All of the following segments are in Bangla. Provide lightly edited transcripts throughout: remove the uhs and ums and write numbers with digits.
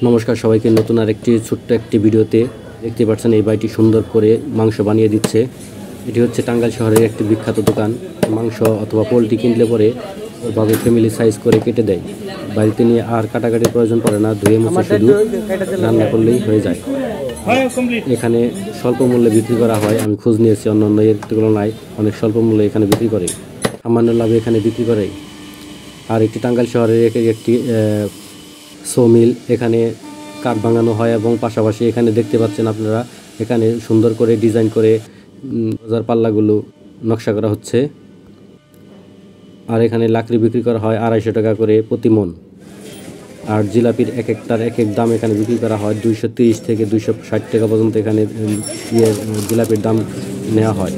নমস্কার সবাইকে, নতুন আরেকটি ছোট্ট একটি ভিডিওতে দেখতে পাচ্ছেন এই ভাইটি সুন্দর করে মাংস বানিয়ে দিচ্ছে। এটি হচ্ছে টাঙ্গাইল শহরের একটি বিখ্যাত দোকান। মাংস অথবা পোলট্রি কিনলে পরে ওইভাবে ফ্যামিলি সাইজ করে কেটে দেয়। বাড়িতে নিয়ে আর কাটাকাটির প্রয়োজন পড়ে না, ধুয়ে মুছে শুধু রান্না করলেই হয়ে যায়। এখানে স্বল্প মূল্যে বিক্রি করা হয়। আমি খোঁজ নিয়েছি, অন্যান্য এর তুলনায় অনেক স্বল্প মূল্যে এখানে বিক্রি করে, সামান্য লাভে এখানে বিক্রি করে। আর একটি টাঙ্গাইল শহরের একটি সো-মিল, এখানে কাঠ ভাঙানো হয় এবং পাশাপাশি এখানে দেখতে পাচ্ছেন আপনারা এখানে সুন্দর করে ডিজাইন করে রোজার পাল্লাগুলো নকশা করা হচ্ছে। আর এখানে লাকড়ি বিক্রি করা হয় 250 টাকা করে প্রতি মন। আর জিলাপির এক একটার এক এক দাম এখানে বিক্রি করা হয় 230 থেকে 260 টাকা পর্যন্ত এখানে জিলাপির দাম নেওয়া হয়।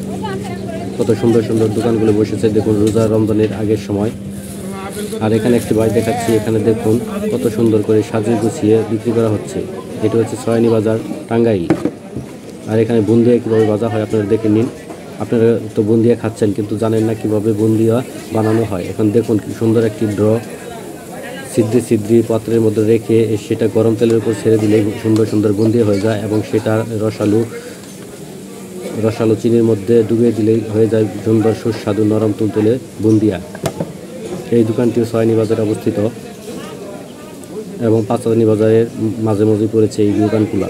কত সুন্দর সুন্দর দোকানগুলো বসেছে দেখুন রোজা রমজানের আগের সময়। আর এখানে একটি ভাই দেখাচ্ছি, এখানে দেখুন কত সুন্দর করে সাজিয়ে গুছিয়ে বিক্রি করা হচ্ছে। এটা হচ্ছে সয়নি বাজার, টাঙ্গাইল। আর এখানে বুন্দিয়া কীভাবে ভাজা হয় আপনারা দেখে নিন। আপনারা তো বুন্দিয়া খাচ্ছেন কিন্তু জানেন না কীভাবে বুন্দিয়া বানানো হয়। এখন দেখুন কি সুন্দর একটি ড্র ছিদ্রি পাত্রের মধ্যে রেখে সেটা গরম তেলের উপর ছেড়ে দিলে সুন্দর সুন্দর বুন্দিয়া হয়ে যায় এবং সেটা রসালো চিনির মধ্যে ডুবিয়ে দিলেই হয়ে যায় সুন্দর সুস্বাদু নরম তুলতুলে বুন্দিয়া। এই দোকানটিও সয়নি বাজারে অবস্থিত এবং পাঁচদানি বাজারের মাঝে মাঝে পড়েছে এই দোকানগুলো।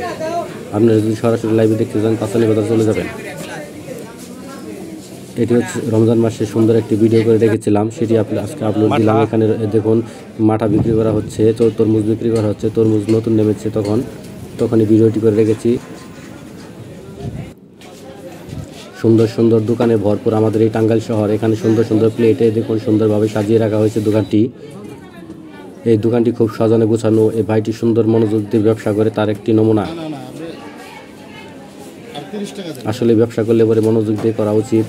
আপনারা যদি সরাসরি লাইভে দেখতে চান পাঁচদানি বাজার চলে যাবেন। এটি হচ্ছে রমজান মাসে সুন্দর একটি ভিডিও করে রেখেছিলাম, সেটি আজকে আপলোড দিলাম। এখানে দেখুন মাঠা বিক্রি করা হচ্ছে, তরমুজ বিক্রি করা হচ্ছে। তরমুজ নতুন নেমেছে তখনই ভিডিওটি করে রেখেছি। সুন্দর সুন্দর দোকানে ভরপুর আমাদের এই টাঙ্গাইল শহর। এখানে সুন্দর সুন্দর প্লেটে দেখুন সুন্দরভাবে সাজিয়ে রাখা হয়েছে দোকানটি। এই দোকানটি খুব সাজানো গোছানো। এই ভাইটি সুন্দর মনোযোগ দিয়ে ব্যবসা করে, তার একটি নমুনা। আসলে ব্যবসা করলে পরে মনোযোগ দিয়ে করা উচিত।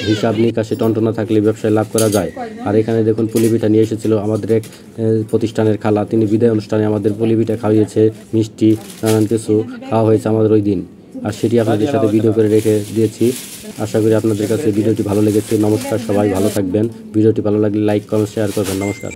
হিসাব নিকাশে টনটনা থাকলে ব্যবসায় লাভ করা যায়। আর এখানে দেখুন পুলি পিঠা নিয়ে এসেছিল আমাদের এক প্রতিষ্ঠানের খালা, তিনি বিদায় অনুষ্ঠানে আমাদের পুলি পিঠা খাওয়িয়েছে, মিষ্টি নানান কিছু খাওয়া হয়েছে আমাদের ওই দিন। আর সেটি আপনাদের সাথে ভিডিও করে রেখে দিয়েছি। আশা করি আপনাদের কাছে ভিডিওটি ভালো লেগেছে। নমস্কার, সবাই ভালো থাকবেন। ভিডিওটি ভালো লাগলে লাইক কমেন্ট শেয়ার করবেন। নমস্কার।